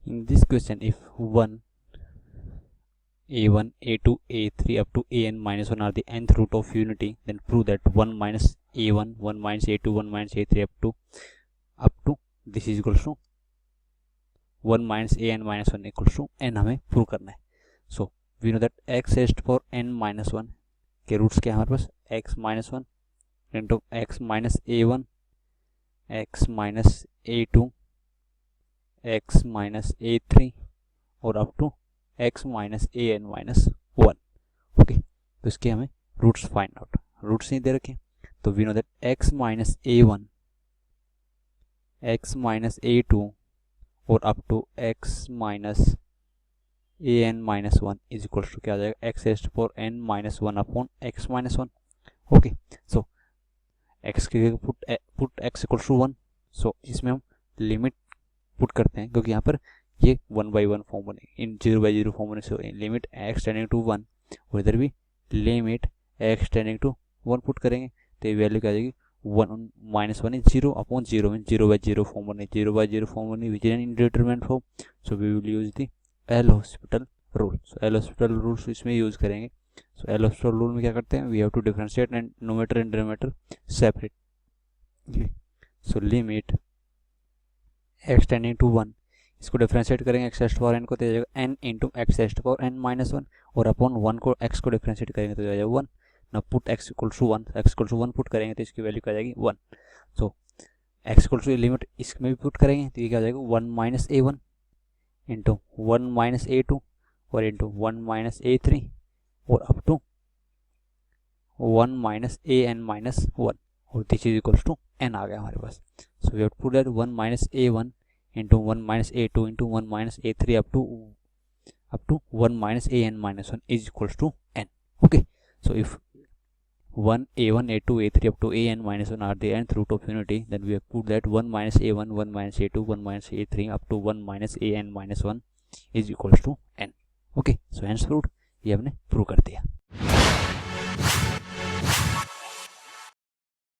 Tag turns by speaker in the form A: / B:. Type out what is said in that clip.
A: In this question, if 1, a1, a2, a3 up to an minus 1 are the nth root of unity, then prove that 1 minus a1, 1 minus a2, 1 minus a3 up to this is equals to 1 minus an minus 1 equals to n हमें prove करना है. So we know that x raised for n minus 1 के roots क्या है हमारे पास, x minus 1 into x minus a1, x minus a2, x minus a3 और up to x minus an minus 1. Okay, तो इसके हमें रूट्स फाइंड आउट. रूट्स नहीं दे रखे, तो we know that x minus a1, x minus a2 और up to x minus an minus 1 is equals to क्या आ जाएगा, x raised for n minus 1 upon x minus 1. Okay, so x के put x equals to 1. So इसमें हम limit put करते हैं, क्योंकि यहाँ पर ये 1/1 फॉर्म बनेगी, इन 0/0 फॉर्म बने से लिमिट x टेंडिंग टू 1 और इधर भी limit x tending to 1 put करेंगे तो ये वैल्यू क्या आ जाएगी, 1 minus 1 is 0 upon 0 means 0/0 form बने, 0/0 फॉर्म बने which is an indeterminate form. So we will use the L'Hospital rule. So L'Hospital rule इसमें यूज करेंगे. सो एल हॉस्पिटल रूल में क्या करते हैं, we have to differentiate and numerator and denominator separate. So limit x tending to 1, इसको differentiate करेंगे x rest power n को तो जाएगा n into x rest power n minus 1 और अपॉन 1 को x को डिफरेंशिएट करेंगे तो जाएगा 1. ना put x equals to 1, x equals to 1 put करेंगे तो इसकी वैल्यू क्या जाएगी 1. So x equals to limit इसमें भी पुट करेंगे तो ये क्या जाएगा 1 minus a1 into 1 minus a2 और इंटू 1 माइनस a3 और up to 1 minus an minus 1 और this is equals to n आ गया हमारे पास. So we have to put that 1 minus a1 into 1 minus a2 into 1 minus a3 up to 1 minus an minus 1 is equals to n. Okay, so if 1 a1 a2 a3 up to an minus 1 are the nth root of unity, then we have put that 1 minus a1 1 minus a2 1 minus a3 up to 1 minus an minus 1 is equals to n. Okay, so hence proved, ये हमने prove कर दिया.